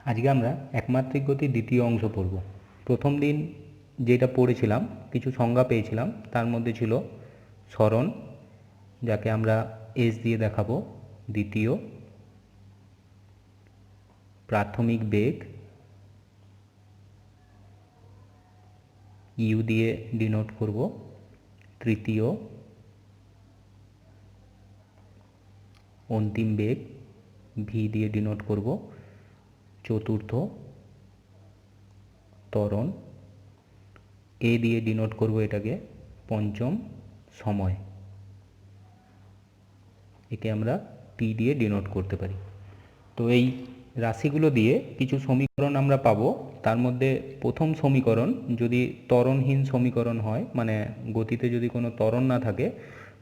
আজকে আমরা একমাত্রিক গতির দ্বিতীয় অংশ পড়ব। প্রথম দিন যেটা পড়েছিলাম কিছু সংজ্ঞা পেয়েছিলাম, তার মধ্যে ছিল সরণ, যাকে আমরা এস দিয়ে দেখাবো, দ্বিতীয় প্রাথমিক বেগ ইউ দিয়ে ডিনোট করব, তৃতীয় অন্তিম বেগ ভি দিয়ে ডিনোট করব, চতুর্থ ত্বরণ এ দিয়ে ডিনোট করব এটাকে, পঞ্চম সময়, একে আমরা টি দিয়ে ডিনোট করতে পারি। তো এই রাশিগুলো দিয়ে কিছু সমীকরণ আমরা পাবো। তার মধ্যে প্রথম সমীকরণ যদি ত্বরণহীন সমীকরণ হয়, মানে গতিতে যদি কোনো ত্বরণ না থাকে,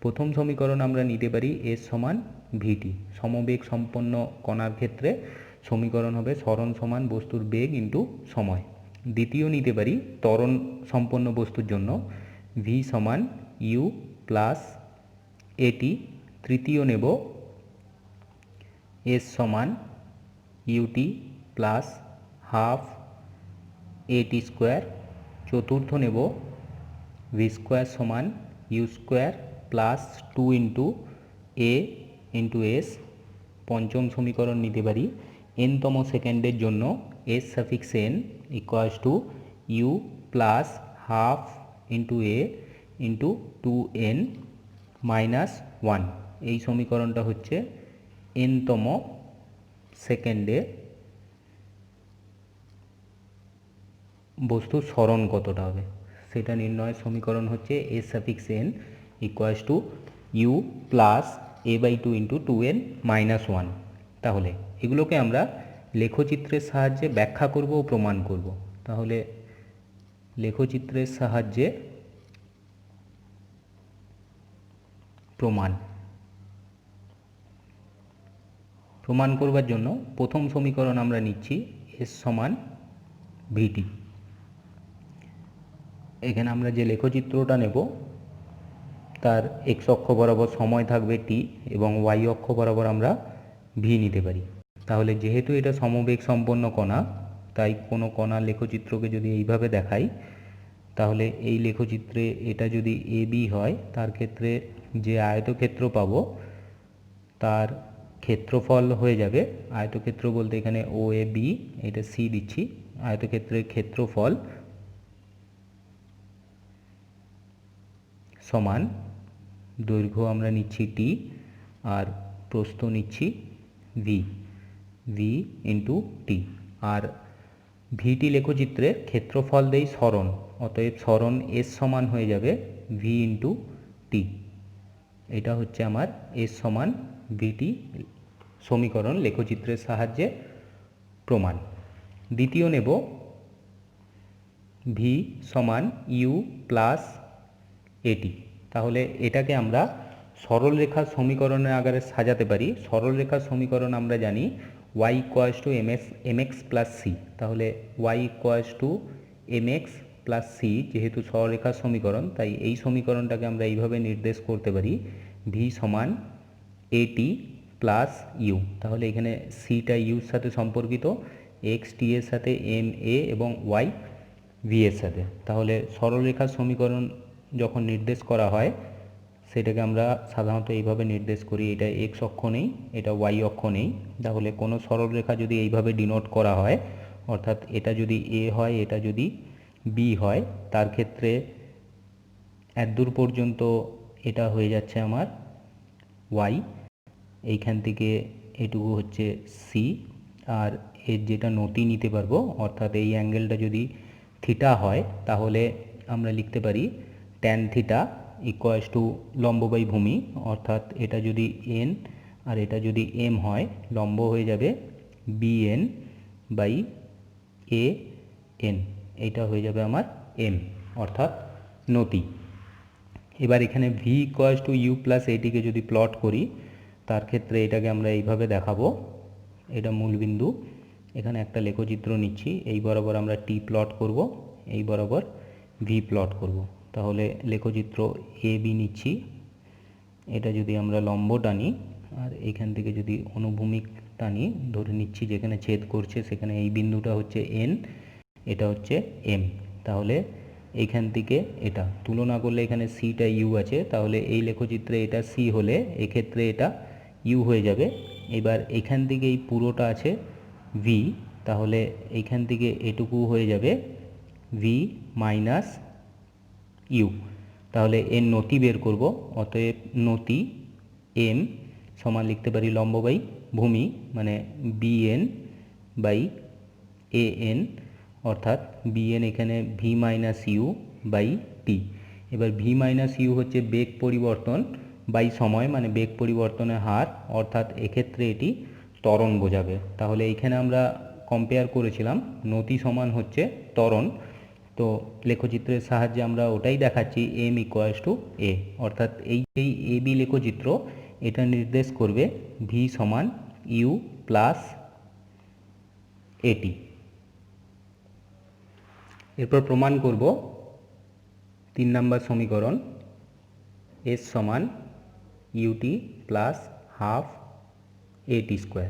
প্রথম সমীকরণ আমরা নিতে পারি এস সমান ভিটি। সমবেগ সম্পন্ন কণার ক্ষেত্রে সমীকরণ হবে সরণ সমান বস্তুর বেগ ইন্টু সময়। দ্বিতীয় নিতে পারি ত্বরণ সম্পন্ন বস্তুর জন্য ভি সমান ইউ প্লাস এটি। তৃতীয় নেব এস সমান u t plus half a t square. চতুর্থ নেব ভি স্কোয়ার সমান u square plus 2 into a into S. পঞ্চম সমীকরণ নিতে পারি এনতম সেকেন্ডের জন্য S suffix n equals to u plus half into a into 2n minus 1। এই সমীকরণটা হচ্ছে এনতম সেকেন্ডে বস্তুর সরণ কতটা হবে সেটা নির্ণয়ের সমীকরণ হচ্ছে S suffix n equals to u plus a by 2 into 2n minus 1। তাহলে এগুলোকে আমরা লেখচিত্রের সাহায্যে ব্যাখ্যা করব ও প্রমাণ করব। তাহলে লেখচিত্রের সাহায্যে প্রমাণ করবার জন্য প্রথম সমীকরণ আমরা নিচ্ছি এস সমান ভিটি। এখানে আমরা যে লেখচিত্রটা নেব তার এক্স অক্ষ বরাবর সময় থাকবে টি এবং ওয়াই অক্ষ বরাবর আমরা ভি নিতে পারি। তাহলে যেহেতু এটা সমবেগ সম্পন্ন কণা, তাই কোনো কণার লেখচিত্রকে যদি এইভাবে দেখাই, তাহলে এই লেখচিত্রে এটা যদি এ বি হয়, তার ক্ষেত্রে যে আয়তক্ষেত্র পাবো তার ক্ষেত্রফল হয়ে যাবে, আয়তক্ষেত্র বলতে এখানে ও এ বি, এটা সি দিচ্ছি, আয়তক্ষেত্রের ক্ষেত্রফল সমান দৈর্ঘ্য আমরা নিচ্ছি টি আর প্রস্থ নিচ্ছি ভি ইন্টু টি। আর ভিটি লেখচিত্রে ক্ষেত্রফল দেই সরণ, অতএব সরণ এস সমান হয়ে যাবে ভি ইন্টু টি। এটা হচ্ছে আমার এস সমান ভিটি সমীকরণ লেখচিত্রের সাহায্যে প্রমাণ। দ্বিতীয় নেব ভি সমান ইউ প্লাস এটি। তাহলে এটাকে আমরা সরলরেখার সমীকরণের আকারে সাজাতে পারি। সরলরেখার সমীকরণ আমরা জানি y equals to mx plus C. তাহলে y equals to mx plus C যেহেতু সরলরেখার সমীকরণ, তাই এই সমীকরণটাকে আমরা এইভাবে নির্দেশ করতে পারি ভি সমান এটি প্লাস ইউ। তাহলে এখানে সিটা ইউর সাথে সম্পর্কিত, এক্স টি এর সাথে এম এ এবং ওয়াই ভি এর সাথে। তাহলে সরলরেখার সমীকরণ যখন নির্দেশ করা হয় সেটাকে আমরা সাধারণত এইভাবে নির্দেশ করি, এটা এক্স অক্ষ নেই, এটা ওয়াই অক্ষ নেই। তাহলে কোনো সরলরেখা যদি এইভাবে ডিনোট করা হয়, অর্থাৎ এটা যদি এ হয়, এটা যদি বি হয়, তার ক্ষেত্রে এতদূর পর্যন্ত এটা হয়ে যাচ্ছে আমার ওয়াই, এইখান থেকে এটুকু হচ্ছে সি। আর এর যেটা নতি নিতে পারবো, অর্থাৎ এই অ্যাঙ্গেলটা যদি থিটা হয়, তাহলে আমরা লিখতে পারি ট্যান থিটা ইকুয়ালস টু লম্ব বাই ভূমি, অর্থাৎ এটা যদি এন আর এটা যদি এম হয়, লম্ব হয়ে যাবে b n by a n, এইটা হয়ে যাবে আমার এম অর্থাৎ নতি। এবার এখানে v equals to u plus এটিকে যদি প্লট করি, তার ক্ষেত্রে এটাকে আমরা এইভাবে দেখাবো, এটা মূলবিন্দু, এখানে একটা লেখচিত্র নিচ্ছি, এই বরাবর আমরা টি প্লট করব, এই বরাবর ভি প্লট করব। তাহলে লেখচিত্র এ বি নিচ্ছি, এটা যদি আমরা লম্ব টানি আর এখান থেকে যদি অনুভূমিক টানি, ধরে নিচ্ছি যেখানে ছেদ করছে সেখানে এই বিন্দুটা হচ্ছে এন, এটা হচ্ছে এম। তাহলে এইখান থেকে এটা তুলনা করলে এখানে সিটা ইউ আছে, তাহলে এই লেখচিত্রে এটা সি হলে এক্ষেত্রে এটা ইউ হয়ে যাবে। এবার এখান থেকে এই পুরোটা আছে ভি, তাহলে এইখান থেকে এটুকু হয়ে যাবে ভি মাইনাস ইউ। তাহলে এর নতি বের করব, অতএব নতি এম সমান লিখতে পারি লম্ব বাই ভূমি, মানে বিএন বাই এ এন, অর্থাৎ বিএন এখানে V minus u by T. এবার ভি মাইনাস ইউ হচ্ছে বেগ পরিবর্তন বাই সময়, মানে বেগ পরিবর্তনের হার, অর্থাৎ এক্ষেত্রে এটি ত্বরণ বোঝাবে। তাহলে এইখানে আমরা কম্পেয়ার করেছিলাম নতি সমান হচ্ছে ত্বরণ, তো লেখচিত্রের সাহায্যে আমরা ওটাই দেখাচ্ছি এম ইকুয়ালস টু এ, অর্থাৎ এই এ বি লেখচিত্র এটা নির্দেশ করবে ভি সমান ইউ প্লাস এটি। এরপর প্রমাণ করব 3 নম্বর সমীকরণ এস সমান u t plus half a t square.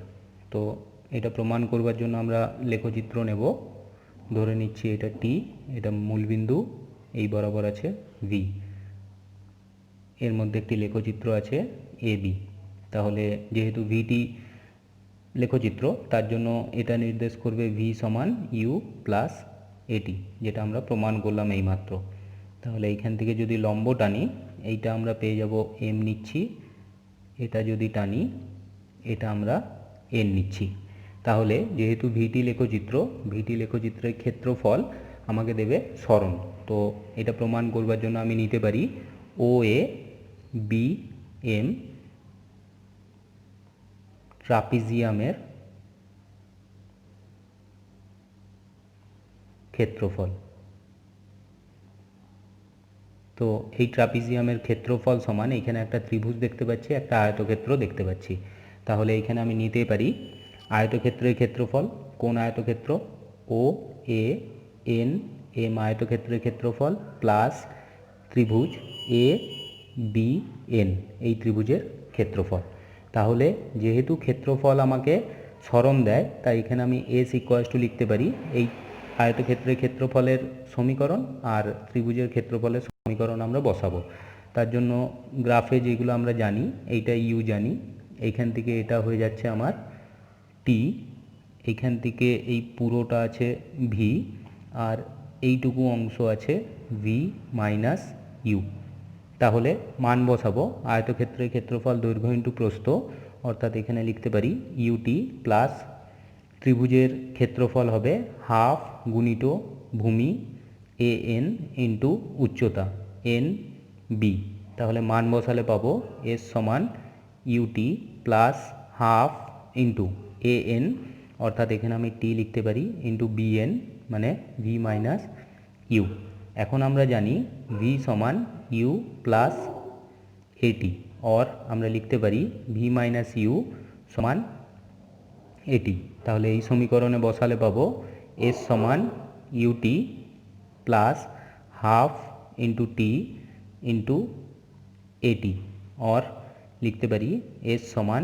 তো এটা প্রমাণ করবার জন্য আমরা লেখচিত্র নেব, ধরে নিচ্ছি এটা টি, এটা মূলবিন্দু, এই বরাবর আছে ভি, এর মধ্যে একটি লেখচিত্র আছে এ বি। তাহলে যেহেতু ভিটি লেখচিত্র তার জন্য এটা নির্দেশ করবে ভি সমান ইউ প্লাস এটি, যেটা আমরা প্রমাণ করলাম এইমাত্র। তাহলে এইখান থেকে যদি লম্ব টানি এইটা আমরা পেয়ে যাব এম নিচ্ছি, এটা যদি টানি এটা আমরা এন নিচ্ছি। তাহলে যেহেতু ভিটি লেখচিত্রের ক্ষেত্রফল আমাকে দেবে সরণ, তো এটা প্রমাণ করবার জন্য আমি নিতে পারি ও এ বি এম ট্রাপিজিয়ামের ক্ষেত্রফল। তো এই ট্রাপিজিয়ামের ক্ষেত্রফল সমান, এখানে একটা ত্রিভুজ দেখতে পাচ্ছি, একটা আয়তক্ষেত্র দেখতে পাচ্ছি। তাহলে এখানে আমি নিতে পারি আয়তক্ষেত্রের ক্ষেত্রফল, কোন আয়তক্ষেত্র ও এ এন এম আয়তক্ষেত্রের ক্ষেত্রফল প্লাস ত্রিভুজ এ বি এন এই ত্রিভুজের ক্ষেত্রফল। তাহলে যেহেতু ক্ষেত্রফল আমাকে সরণ দেয়, তাই এখানে আমি এস ইকুয়ালস টু লিখতে পারি এই আয়তক্ষেত্রের ক্ষেত্রফলের সমীকরণ, আর ত্রিভুজের ক্ষেত্রফলের সমীকরণ আমরা বসাবো। তার জন্য গ্রাফে যেগুলো আমরা জানি, এইটা ইউ জানি, এইখান থেকে এটা হয়ে যাচ্ছে আমার টি, এইখান থেকে এই পুরোটা আছে ভি, আর এইটুকু অংশ আছে ভি মাইনাস ইউ। তাহলে মান বসাবো, আয়তক্ষেত্রের ক্ষেত্রফল দৈর্ঘ্য ইন্টু প্রস্থ, অর্থাৎ এখানে লিখতে পারি ইউটি প্লাস ত্রিভুজের ক্ষেত্রফল হবে হাফ গুণিত ভূমি এ এন ইন্টু উচ্চতা এন বি। তাহলে মান বসালে পাবো এস সমান u t plus half into a n, অর্থাৎ এখানে আমি টি লিখতে পারি ইন্টু বি এন, মানে ভি মাইনাস ইউ। এখন আমরা জানি ভি সমান ইউ প্লাস এটি, অর আমরা লিখতে পারি ভি মাইনাস ইউ সমান এটি। তাহলে এই সমীকরণে বসালে পাবো এস সমান u t plus half into T into এটি, অর লিখতে পারি এস সমান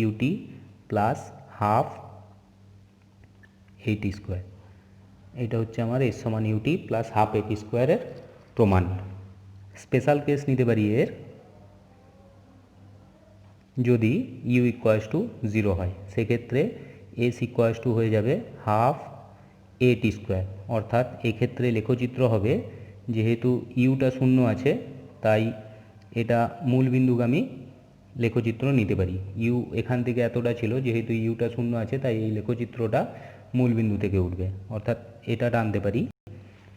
u t plus half a t square. এটা হচ্ছে আমার এস সমান ইউটি প্লাস হাফ এটি স্কোয়ারের প্রমাণ। স্পেশাল কেস নিতে পারি এর, যদি ইউ ইকুয়ালস টু 0 হয়, সেক্ষেত্রে এস ইকুয়ালস টু হয়ে যাবে হাফ এ টি স্কোয়ার, অর্থাৎ এক্ষেত্রে লেখচিত্র হবে যেহেতু ইউটা শূন্য আছে তাই এটা মূলবিন্দুগামী লেখচিত্র নিতে পারি। ইউ এখান থেকে এতটা ছিল, যেহেতু ইউটা শূন্য আছে তাই এই লেখচিত্রটা মূলবিন্দু থেকে উঠবে, অর্থাৎ এটা টানতে পারি।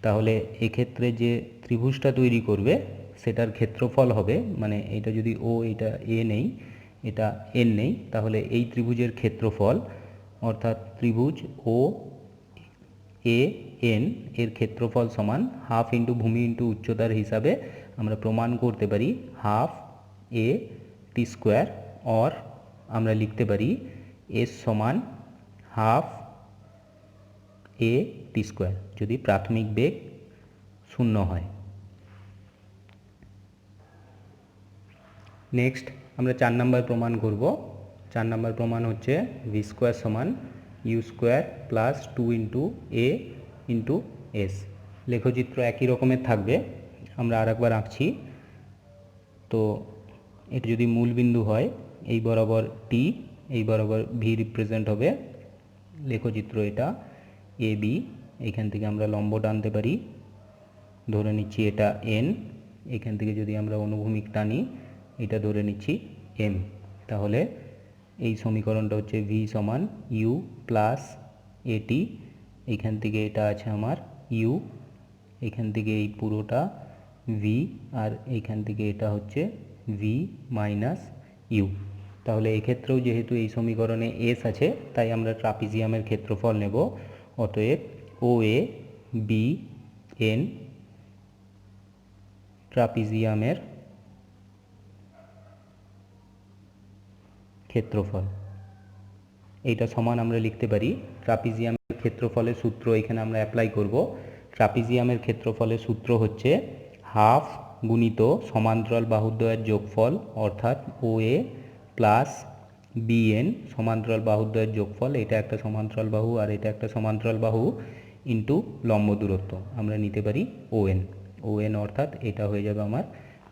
তাহলে এক্ষেত্রে যে ত্রিভুজটা তৈরি করবে সেটার ক্ষেত্রফল হবে, মানে এটা যদি ও এটা এ নেই এটা এন নেই, তাহলে এই ত্রিভুজের ক্ষেত্রফল, অর্থাৎ ত্রিভুজ ও এ এন এর ক্ষেত্রফল সমান হাফ ইন্টু ভূমি ইন্টু উচ্চতার হিসাবে আমরা প্রমাণ করতে পারি half A T square, or আমরা লিখতে পারি এস সমান হাফ এ টি স্কোয়ার যদি প্রাথমিক বেগ শূন্য হয়। নেক্সট আমরা 4 নম্বর প্রমাণ করব 4 নম্বর প্রমাণ হচ্ছে ভি স্কোয়ার সমান u square plus 2 into a into S. লেখচিত্র একই রকমের থাকবে, আমরা আরেকবার আঁকছি। তো এটা যদি মূল বিন্দু হয়, এই বরাবর টি, এই বরাবর ভি রিপ্রেজেন্ট হবে। লেখচিত্র এটা এ বি, এইখান থেকে আমরা লম্ব টানতে পারি, ধরে নিচ্ছি এটা এন। এখান থেকে যদি আমরা অনুভূমিক টানি, এটা ধরে নিচ্ছি এম। তাহলে এই সমীকরণটা হচ্ছে ভি সমান ইউ প্লাস এটি, এইখান থেকে এটা আছে আমার ইউ, এখান থেকে এই পুরোটা ভি, আর এইখান থেকে এটা হচ্ছে ভি মাইনাস ইউ। তাহলে এক্ষেত্রেও যেহেতু এই সমীকরণে এস আছে, তাই আমরা ট্রাপিজিয়ামের ক্ষেত্রফল নেব। অতএব ও এ বি এন ট্রাপিজিয়ামের ক্ষেত্রফল, এইটা সমান আমরা লিখতে পারি ট্রাপিজিয়ামের ক্ষেত্রফলের সূত্র এখানে আমরা অ্যাপ্লাই করব। ট্রাপিজিয়ামের ক্ষেত্রফলের সূত্র হচ্ছে হাফ গুণিত সমান্তরাল বাহুদ্বয়ের যোগফল, অর্থাৎ ও এ প্লাস বি এন সমান্তরাল বাহুদ্বয়ের যোগফল। এটা একটা সমান্তরাল বাহু আর এটা একটা সমান্তরাল বাহু, ইন্টু লম্ব দূরত্ব আমরা নিতে পারি ও এন, অর্থাৎ এটা হয়ে যাবে আমার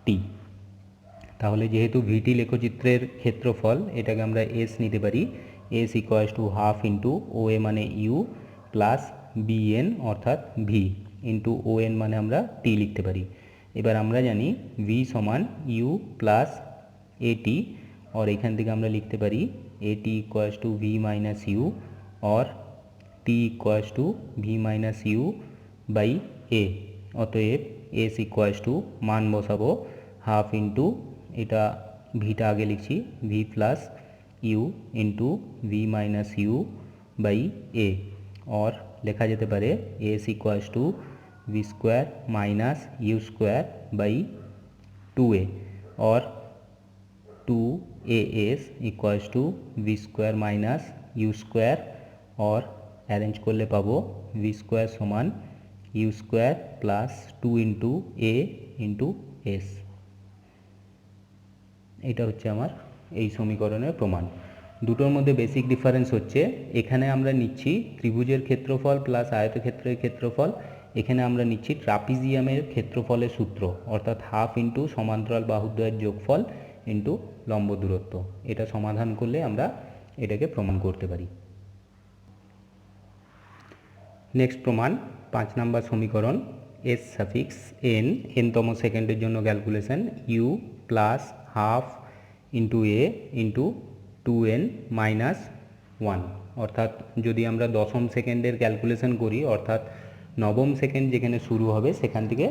টি। তাহলে যেহেতু ভিটি লেখচিত্রের ক্ষেত্রফল, এটাকে আমরা এস নিতে পারি। S equals to half into ও এ মানে ইউ প্লাস বি এন অর্থাৎ ভি ইন্টু ও এন মানে আমরা টি লিখতে পারি। এবার আমরা জানি ভি সমান ইউ প্লাস এ টি, और এখান থেকে আমরা লিখতে পারি a t equals to v minus u, और t equals to v minus u by a. অতএব এস ইকুয়ালস টু মান বসাবো হাফ ইন্টু, এটা ভিটা আগে লিখছি, v plus u into v minus u by a, और লেখা যেতে পারে s equals to v square minus u square by 2a, और 2as equals to v square minus u square, और অ্যারেঞ্জ করলে পাবো ভি স্কোয়ার সমান u square plus 2 into a into s. এটা হচ্ছে আমার এই সমীকরণের প্রমাণ। দুটোর মধ্যে বেসিক ডিফারেন্স হচ্ছে এখানে আমরা নিচ্ছি ত্রিভুজের ক্ষেত্রফল প্লাস আয়তক্ষেত্রের ক্ষেত্রফল, এখানে আমরা নিচ্ছি ট্রাপিজিয়ামের ক্ষেত্রফলের সূত্র, অর্থাৎ হাফ ইন্টু সমান্তরাল বাহুদ্বয়ের যোগফল ইন্টু লম্ব দূরত্ব। এটা সমাধান করলে আমরা এটাকে প্রমাণ করতে পারি। নেক্সট প্রমাণ 5 নম্বর সমীকরণ এস সাফিক্স এন, এনতম সেকেন্ডের জন্য calculation u plus half into a into 2n minus 1, অর্থাৎ যদি আমরা দশম সেকেন্ডের ক্যালকুলেশন করি, অর্থাৎ নবম সেকেন্ড যেখানে শুরু হবে সেখান থেকে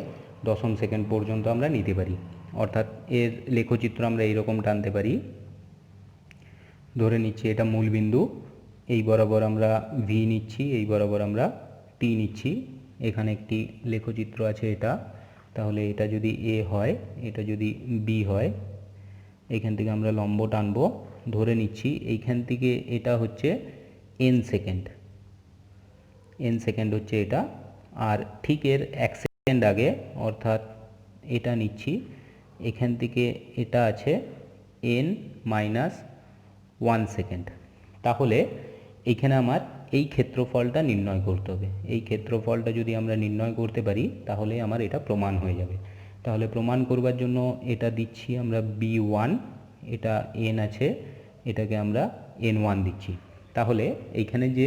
দশম সেকেন্ড পর্যন্ত আমরা নিতে পারি। অর্থাৎ এর লেখচিত্র আমরা এইরকম টানতে পারি, ধরে নিচ্ছি এটা মূল বিন্দু, এই বরাবর আমরা ভি নিচ্ছি, এই বরাবর আমরা টি নিচ্ছি। এখানে একটি লেখচিত্র আছে এটা, তাহলে এটা যদি এ হয়, এটা যদি বি হয়, এইখান থেকে আমরা লম্ব টানবো, ধরে নিচ্ছি এইখান থেকে এটা হচ্ছে এন সেকেন্ড হচ্ছে এটা, আর ঠিক এর 1 সেকেন্ড আগে অর্থাৎ এটা নিচ্ছি, এখান থেকে এটা আছে এন মাইনাস 1 সেকেন্ড। তাহলে এইখানে আমার এই ক্ষেত্রফলটা নির্ণয় করতে হবে। এই ক্ষেত্রফলটা যদি আমরা নির্ণয় করতে পারি তাহলে আমার এটা প্রমাণ হয়ে যাবে। তাহলে প্রমাণ করবার জন্য এটা দিচ্ছি আমরা b1, এটা n আছে, এটাকে আমরা n1 দিচ্ছি। তাহলে এইখানে যে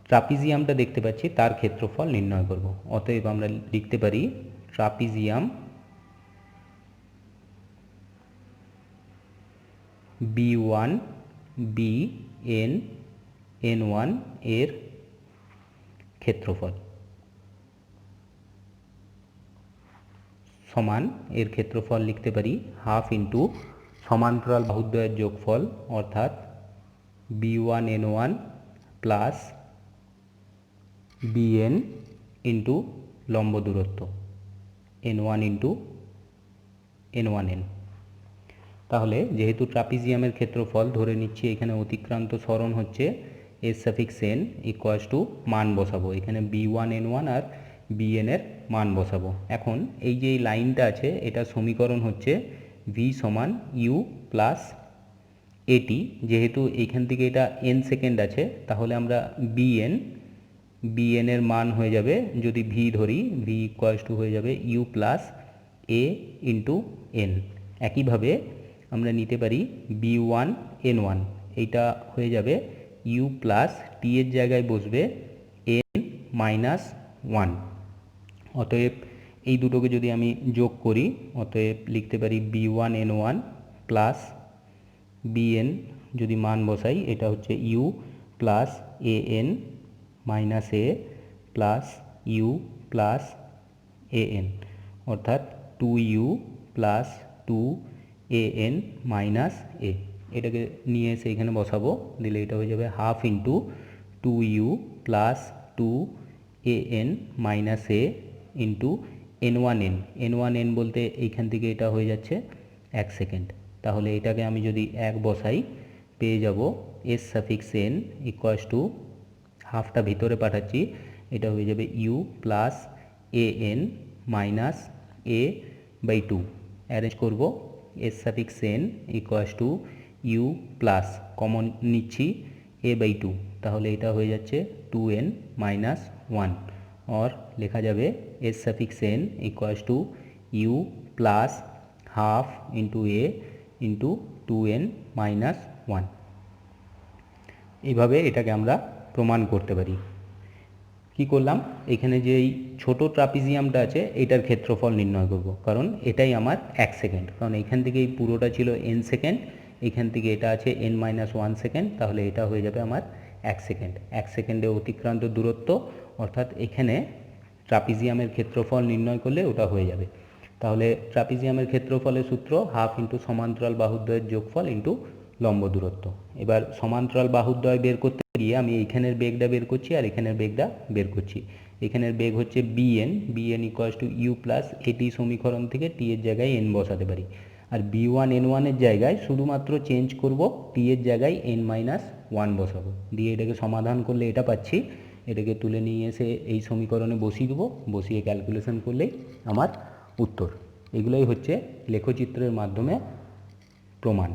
ট্রাপিজিয়ামটা দেখতে পাচ্ছি তার ক্ষেত্রফল নির্ণয় করব। অতএব আমরা লিখতে পারি ট্রাপিজিয়াম b1 bn n1 এর ক্ষেত্রফল সমান, এর ক্ষেত্রফল লিখতে পারি হাফ ইন্টু সমান্তরাল বাহুদ্বয়ের যোগফল, অর্থাৎ b1 n1 plus bn into লম্ব দূরত্ব n1 ইন্টু n1n। তাহলে যেহেতু ট্রাপিজিয়ামের ক্ষেত্রফল ধরে নিচ্ছি, এখানে অতিক্রান্ত সরণ হচ্ছে S suffix n equals two মান বসাবো, এখানে b1 n1 আর bn এর মান বসাবো। এখন এই যে লাইনটা আছে এটা সমীকরণ হচ্ছে v সমান ইউ প্লাস এটি, যেহেতু এইখান থেকে এটা n সেকেন্ড আছে, তাহলে আমরা bn এর মান হয়ে যাবে, যদি v ধরি, v ইকুয়ালস টু হয়ে যাবে u plus a into n। একইভাবে আমরা নিতে পারি b1 n1, এইটা হয়ে যাবে u প্লাস t এর জায়গায় বসবে n মাইনাস 1। অতএব এই দুটোকে যদি আমি যোগ করি, অতএব লিখতে পারি b1 n1 প্লাস bn, যদি মান বসাই এটা হচ্ছে u plus an minus a plus u plus an, অর্থাৎ 2u plus 2an minus a। এটাকে নিয়ে এসে এখানে বসাবো, দিলে এটা হয়ে যাবে half into 2u plus 2an minus a into n1n বলতে এইখান থেকে এটা হয়ে যাচ্ছে 1 সেকেন্ড। তাহলে এটাকে আমি যদি 1 বসাই, পেয়ে যাব s suffix n equals to, হাফটা ভিতরে পাঠাচ্ছি, এটা হয়ে যাবে u plus an minus a by 2। Arrange করব, s suffix n equals to u plus, common নিচ্ছি, a বাই 2, তাহলে এটা হয়ে যাচ্ছে 2n মাইনাস 1, और লেখা যাবে s suffix n equals to u plus half into a into 2n minus 1। এইভাবে এটাকে আমরা প্রমাণ করতে পারি। কি করলাম, এখানে যে এই ছোটো ট্রাপিজিয়ামটা আছে এটার ক্ষেত্রফল নির্ণয় করব, কারণ এটাই আমার 1 সেকেন্ড, কারণ এখান থেকে এই পুরোটা ছিল n সেকেন্ড, এখান থেকে এটা আছে n মাইনাস 1 সেকেন্ড, তাহলে এটা হয়ে যাবে আমার 1 সেকেন্ড। 1 সেকেন্ডে অতিক্রান্ত দূরত্ব, অর্থাৎ এখানে ট্রাপিজিয়ামের ক্ষেত্রফল নির্ণয় করলে ওটা হয়ে যাবে। তাহলে ট্রাপিজিয়ামের ক্ষেত্রফলের সূত্র হাফ ইন্টু সমান্তরাল বাহুদ্বয়ের যোগফল ইন্টু লম্ব দূরত্ব। এবার সমান্তরাল বাহুদ্বয় বের করতে গিয়ে আমি এইখানের বেগটা বের করছি আর এখানের বেগটা বের করছি। এখানের বেগ হচ্ছে bn equals to u plus a t সমীকরণ থেকে টি এর জায়গায় n বসাতে পারি, আর b1 n1 এর জায়গায় শুধুমাত্র চেঞ্জ করব, টি এর জায়গায় n মাইনাস 1 বসাবো, দিয়ে এটাকে সমাধান করলে এটা পাচ্ছি। এটাকে তুলে নিয়ে এসে এই সমীকরণে বসিয়ে দেবো, বসিয়ে ক্যালকুলেশন করলেই আমার উত্তর। এগুলোই হচ্ছে লেখচিত্রের মাধ্যমে প্রমাণ।